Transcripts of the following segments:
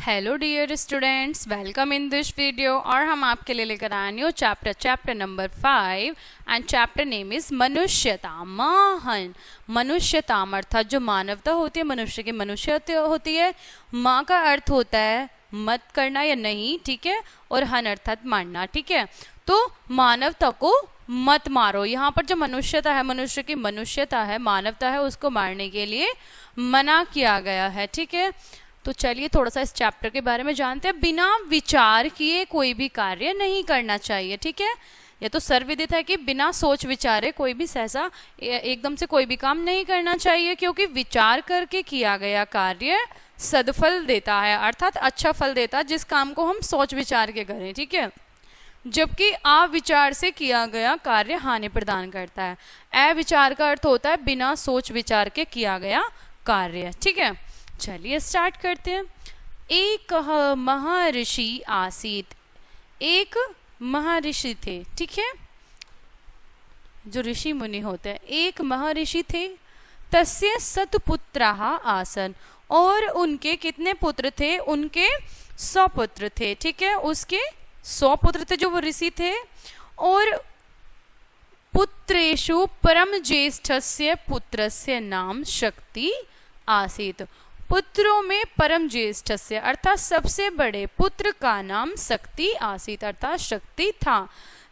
Hello dear students, welcome in this video. और हम आपके लिए लेकर आए new chapter number 5 and chapter name is Manushyata. महान मनुष्यताम अर्थात जो मानवता होती है, मनुष्य की मनुष्यता होती है। माँ का अर्थ होता है मत करना या नहीं, ठीक है, और हन अर्थात मारना, ठीक है। तो मानवता को मत मारो। यहाँ पर जो मनुष्यता है, मनुष्य की मनुष्यता है, मानवता है, उसको मारने के लिए मना किया गया है, ठीक है। तो चलिए थोड़ा सा इस चैप्टर के बारे में जानते हैं। बिना विचार किए कोई भी कार्य नहीं करना चाहिए, ठीक है। ये तो सर्वविदित है कि बिना सोच विचारे कोई भी सहसा एकदम से कोई भी काम नहीं करना चाहिए, क्योंकि विचार करके किया गया कार्य सदफल देता है, अर्थात अच्छा फल देता है जिस काम को हम सोच विचार के करें, ठीक है। जबकि अविचार से किया गया कार्य हानि प्रदान करता है। अविचार का अर्थ होता है बिना सोच विचार के किया गया कार्य, ठीक है। चलिए स्टार्ट करते हैं। एक महर्षि आसीत, एक महर्षि थे, ठीक है, जो ऋषि मुनि होते हैं। एक महर्षि थे, तस्य सतपुत्राः आसन, और उनके कितने पुत्र थे? उनके 100 पुत्र थे, ठीक है। उसके 100 पुत्र थे जो वो ऋषि थे। और पुत्रेषु परम ज्येष्ठस्य पुत्रस्य नाम शक्ति आसीत। पुत्रों में परम ज्येष्ठस्य अर्थात सबसे बड़े पुत्र का नाम शक्ति आसीत, अर्थात शक्ति था।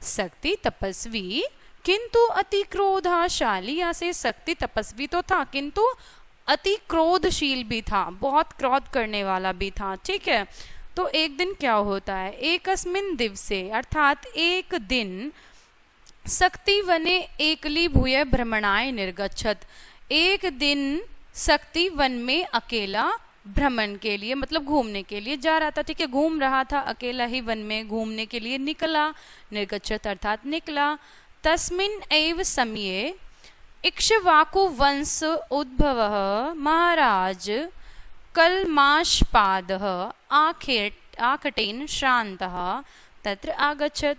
शक्ति तपस्वी किंतु अति क्रोधशाली आसीत। शक्ति तपस्वी तो था किंतु अति क्रोधशील भी था, बहुत क्रोध करने वाला भी था, ठीक है। तो एक दिन क्या होता है? एकस्मिन् दिवसे अर्थात एक दिन शक्ति वने एकली भूय भ्रमणाय निर्गच्छत। एक दिन शक्ति वन में अकेला भ्रमण के लिए मतलब घूमने के लिए जा रहा था, ठीक है। घूम रहा था, अकेला ही वन में घूमने के लिए निकला। निर्गच्छत अर्थात निकला। तस्मिन् एव समये इक्ष्वाकु वंश उद्भवः महाराज कल्माषपादः आकटेन श्रान्तः तत्र आगच्छत।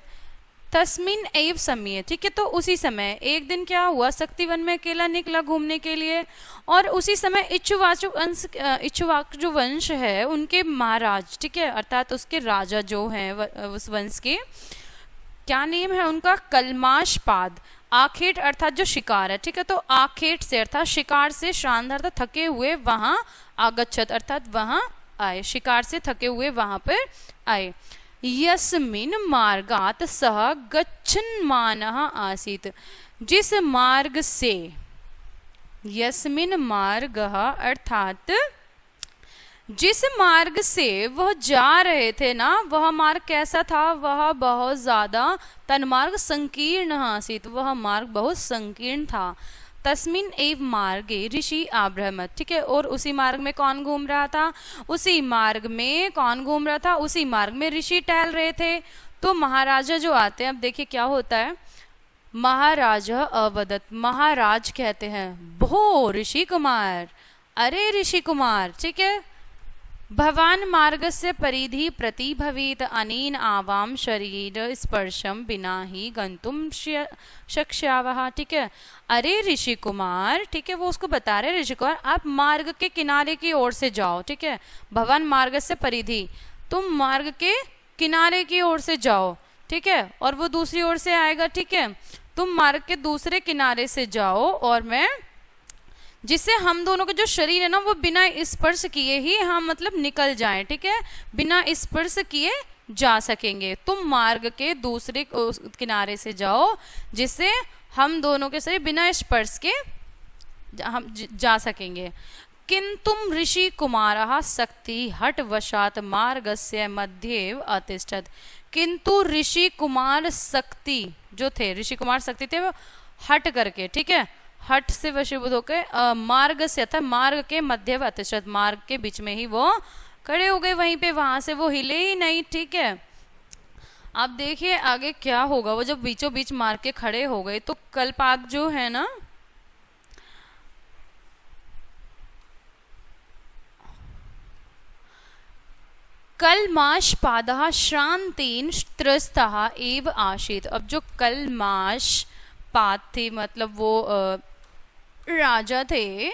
तस्मिन् एव समय, ठीक है। तो उसी समय एक दिन क्या हुआ? शक्तिवन में अकेला निकला घूमने के लिए, और उसी समय इक्ष्वाकु जो वंश है उनके महाराज, ठीक है, अर्थात उसके राजा जो हैं उस वंश के, क्या नेम है उनका? कल्माषपाद। आखेट अर्थात जो शिकार है, ठीक है। तो आखेट से अर्थात शिकार से, श्रांत अर्थात थके हुए, वहां आगच्छत अर्थात वहां आए, शिकार से थके हुए वहां पर आए। यस्मिन् मार्गात सह गच्छन्मानः आसीत। जिस मार्ग से, यस्मिन् मार्गः अर्थात जिस मार्ग से वह जा रहे थे ना, वह मार्ग कैसा था? वह बहुत ज्यादा तन्मार्ग संकीर्ण आसीत, वह मार्ग बहुत संकीर्ण था। तस्मिन् एव मार्गे ऋषि आभ्रमत, ठीक है। और उसी मार्ग में कौन घूम रहा था? उसी मार्ग में कौन घूम रहा था? उसी मार्ग में ऋषि टहल रहे थे। तो महाराजा जो आते हैं, अब देखिए क्या होता है। महाराजा अवदत, महाराज कहते हैं, भो ऋषि कुमार, अरे ऋषि कुमार, ठीक है, भवान मार्गस्य परिधि प्रति भवेत, अनेन आवाम शरीर स्पर्शम बिना ही गंतुम शक्ष्यावः, ठीक है। अरे ऋषि कुमार, ठीक है, वो उसको बता रहे ऋषि कुमार, आप मार्ग के किनारे की ओर से जाओ, ठीक है। भवान मार्गस्य परिधि, तुम मार्ग के किनारे की ओर से जाओ, ठीक है, और वो दूसरी ओर से आएगा, ठीक है। तुम मार्ग के दूसरे किनारे से जाओ, और मैं, जिससे हम दोनों के जो शरीर है ना, वो बिना स्पर्श किए ही हम मतलब निकल जाएं, ठीक है, बिना स्पर्श किए जा सकेंगे। तुम मार्ग के दूसरे किनारे से जाओ, जिससे हम दोनों के शरीर बिना स्पर्श के हम जा सकेंगे। किंतुम ऋषि कुमारः शक्ति हट वशात मार्गस्य मध्ये अतिष्ठत। किंतु ऋषि कुमार शक्ति जो थे, ऋषि कुमार शक्ति थे, वो हट करके, ठीक है, हट से वशीभूत होकर मार्ग से अर्थात मार्ग के मध्य अतिशत, मार्ग के बीच में ही वो खड़े हो गए वहीं पे, वहां से वो हिले ही नहीं, ठीक है। अब देखिए आगे क्या होगा। वो जब बीचों बीच मार्ग के खड़े हो गए तो कल्पाग जो है ना, कल्माषपादः श्रांतेन त्रस्तः एव आसीत। अब जो कल्माषपाद थे मतलब वो राजा थे,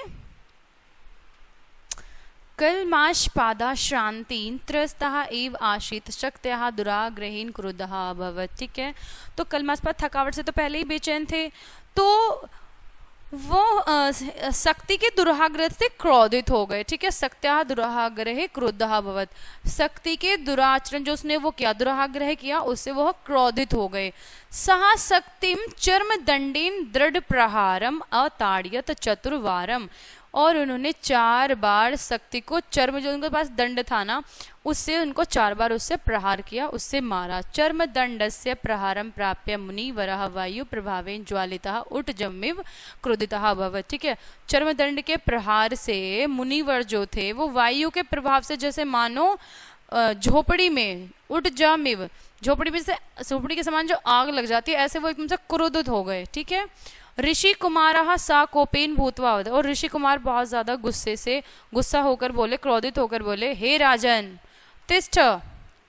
कल्माषपादा श्रांतिन त्रस्तः एव आशीत शक्त्याः दुराग्रहेन क्रुद्धः अभवत्। ठीक है, तो कल्माषपाद थकावट से तो पहले ही बेचैन थे, तो वो शक्ति के दुराग्रह से क्रोधित हो गए। ठीक है, शक्त्याः दुराग्रहे क्रुद्धः अभवत्, शक्ति के दुराचरण जो उसने वो किया, दुराग्रह किया, उससे वह क्रोधित हो गए। सहा शक्तिम चर्म दंडेन दृढ़ प्रहारम अताड़यत चतुर्वारम, और उन्होंने 4 बार शक्ति को, चर्म जो उनके पास दंड था ना, उससे उनको 4 बार उससे प्रहार किया, उससे मारा। चर्म दंडस्य प्रहारम प्राप्य मुनिवरः वायु प्रभावेन ज्वालितः उट्टजमिव क्रोधितः अभवत्। ठीक है, चर्म दंड के प्रहार से मुनिवर जो थे वो वायु के प्रभाव से जैसे मानो झोपड़ी में उट्टजमिव, झोपड़ी में से झोपड़ी के समान जो आग लग जाती है, ऐसे वो एकदम से क्रोधित हो गए। ठीक है, ऋषि कुमारः सा कोपेन भूत्वा, और ऋषि कुमार बहुत ज्यादा गुस्सा होकर बोले, क्रोधित होकर बोले, हे राजन तिष्ठ,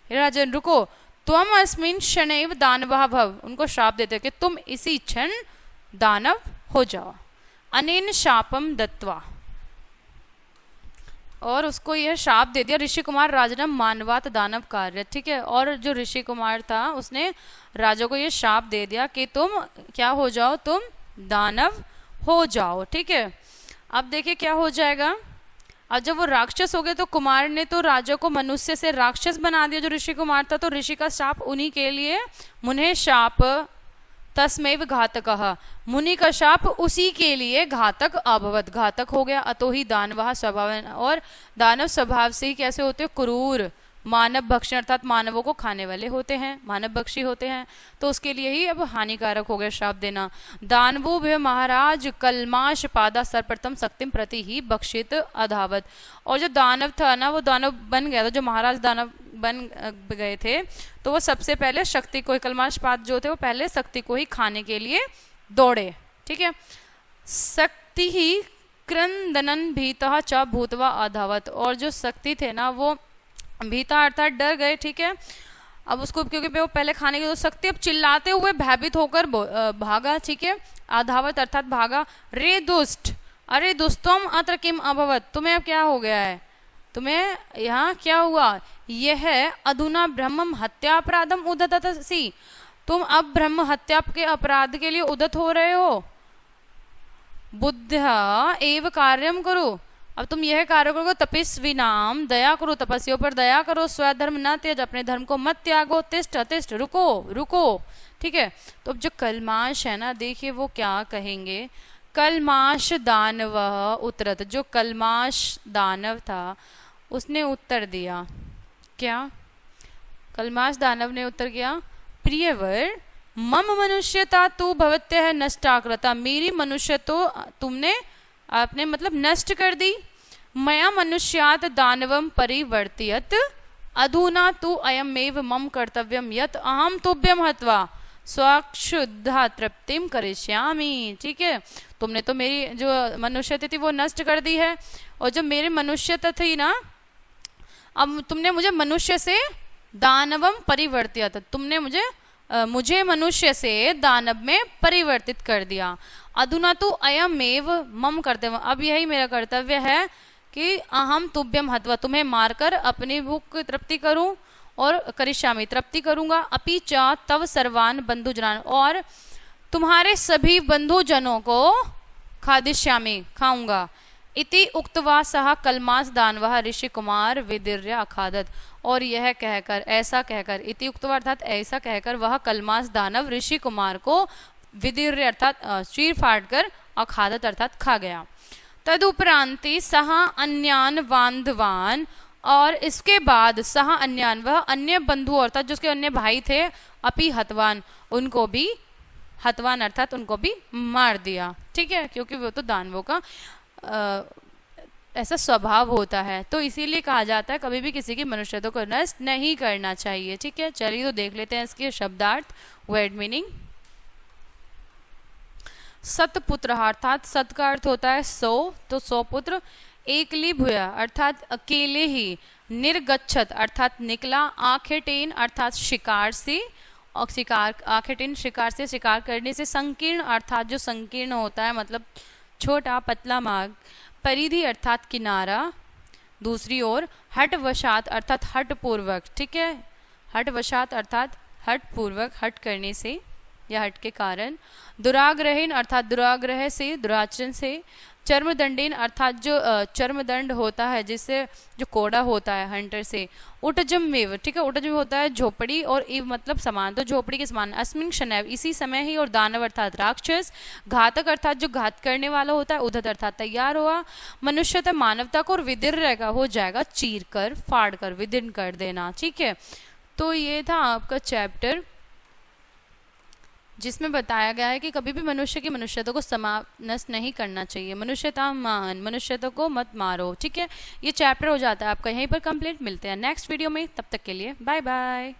हे राजन रुको, त्वम अस्मिन् क्षणैव दानवः भव, उनको श्राप देते कि तुम इसी क्षण दानव हो जाओ। अनेन शापम दत्वा, और उसको यह श्राप दे दिया। ऋषि कुमार राजनम मानवात दानव कार्य। ठीक है, और जो ऋषि कुमार था उसने राजा को यह श्राप दे दिया कि तुम क्या हो जाओ, तुम दानव हो जाओ। ठीक है, अब देखिए क्या हो जाएगा। अब जब वो राक्षस हो गए तो कुमार ने तो राजा को मनुष्य से राक्षस बना दिया जो ऋषि कुमार था, तो ऋषि का शाप उन्हीं के लिए, मुने शाप तस्मैव घातकः, मुनि का शाप उसी के लिए घातक अभवत, घातक हो गया। अतो ही दानवः स्वभाव, और दानव स्वभाव से ही कैसे होते हैं, क्रूर, मानव भक्षण, अर्थात मानवों को खाने वाले होते हैं, मानव भक्षी होते हैं, तो उसके लिए ही अब हानिकारक हो गया श्राप देना। दानवो भय महाराज कल्माषपादा सर्वप्रथम शक्तिम प्रति ही बक्षित अधावत, और जो दानव था ना वो दानव बन गया था, जो महाराज दानव बन गए थे, तो वो सबसे पहले शक्ति को ही, कल्माषपाद जो थे वो पहले शक्ति को ही खाने के लिए दौड़े। ठीक है, शक्ति ही क्रंदनन भीतः च भूतवा अधावत, और जो शक्ति थे ना वो भीता अर्थात डर गए। ठीक है, अब उसको क्योंकि वो पहले खाने की तो शक्ति, अब चिल्लाते हुए भयभीत होकर भागा। ठीक है, आधावत अर्थात भागा। रे दुष्ट, अरे दुष्टम अत्र किम अभवत, तुम्हें अब क्या हो गया है, तुम्हें यहाँ क्या हुआ, यह अधुना ब्रह्म हत्या अपराधम उदतसी, तुम अब ब्रह्म हत्या के अपराध के लिए उदत हो रहे हो। बुद्ध्या एव कार्यम करो, अब तुम यह कार्य करो। तपस्वी नाम दया करो, तपस्वियों पर दया करो। स्वधर्म न त्याज, अपने धर्म को मत त्यागो। तिष्ठ तिष्ठ, रुको रुको। ठीक है, तो अब जो कल्माश है ना, देखिए वो क्या कहेंगे। कल्माश दानव उत्तरत, जो कल्माश दानव था उसने उत्तर दिया क्या, कल्माश दानव ने उत्तर किया, प्रियवर मम मनुष्यता तू भवत्यः नष्टाकृता, मेरी मनुष्य तो तुमने आपने मतलब नष्ट कर दी। मया मनुष्यात दानवम परिवर्तियत, अधुना तु अयमेव मम कर्तव्यम यत अहम तुभ्यम हत्वा स्वक्षुद्धा तृप्तिम करिष्यामि। ठीक है, तुमने तो मेरी जो मनुष्यता थी वो नष्ट कर दी है, और जो मेरी मनुष्यता थी ना, अब तुमने मुझे मनुष्य से दानवम परिवर्तियत, तुमने मुझे मनुष्य से दानव में परिवर्तित कर दिया। अधुना तो अयमेव मम कर्तव्य, अब यही मेरा कर्तव्य है कि अहम तुभ्यम हत्वा, तुम्हें मारकर अपनी भूख की तृप्ति करूं, और करिष्यामि तृप्ति करूंगा। अपि च तव सर्वान बंधुजनान, और तुम्हारे सभी बंधुजनों को खादिष्यामि खाऊंगा। इति उक्तवा सह कल्मास दानवः ऋषि कुमार विदिर्य अखादत, और यह कहकर, ऐसा कहकर, इति उक्तवा अर्थात ऐसा कहकर, वह कल्मास दानव ऋषि कुमार को विदिर्य अर्थात चीर फाड़ कर, अखादत अर्थात खा गया। तदुपरांति सह अन्यान बांधवान, और इसके बाद सह अन्यान, वह अन्य बंधु अर्थात जो उसके अन्य भाई थे, अपि हतवान, उनको भी हतवान अर्थात उनको भी मार दिया। ठीक है, क्योंकि वो तो दानवों का ऐसा स्वभाव होता है, तो इसीलिए कहा जाता है कभी भी किसी की मनुष्यता को नष्ट नहीं करना चाहिए। ठीक है, चलिए तो देख लेते हैं इसके शब्दार्थ, वर्ड मीनिंग। सतपुत्र अर्थात सत का अर्थ होता है 100, तो 100 पुत्र। एकली भूया अर्थात अकेले ही। निर्गच्छत अर्थात निकला। आखेटेन अर्थात शिकार से, और शिकार, आखेटेन शिकार से, शिकार करने से। संकीर्ण अर्थात जो संकीर्ण होता है, मतलब छोटा पतला मार्ग। परिधि अर्थात किनारा। दूसरी ओर हठवशात अर्थात हठपूर्वक, ठीक है, हठवशात अर्थात हठपूर्वक, हट करने से या हट के कारण। दुराग्रहीन अर्थात दुराग्रह से, दुराचरण से। चर्मदंडीन अर्थात जो चर्मदंड होता है, जिससे जो कोड़ा होता है हंटर से। उटजमेव, ठीक है, उटजम होता है झोपड़ी, और इव मतलब समान, तो झोपड़ी के समान। अस्मिन शनैव, इसी समय ही। और दानव अर्थात राक्षस। घातक अर्थात जो घात करने वाला होता है। उद्धत अर्थात तैयार हुआ। मनुष्यता मानवता को, और विदीर्ण का हो जाएगा चीर कर, फाड़ कर, विदीर्ण कर देना, ठीक है। तो ये था आपका चैप्टर जिसमें बताया गया है कि कभी भी मनुष्य की मनुष्यता को नष्ट नहीं करना चाहिए। मनुष्यता मान, मनुष्यता को मत मारो, ठीक है। ये चैप्टर हो जाता है आपका यहीं पर कंप्लीट। मिलते हैं नेक्स्ट वीडियो में, तब तक के लिए बाय बाय।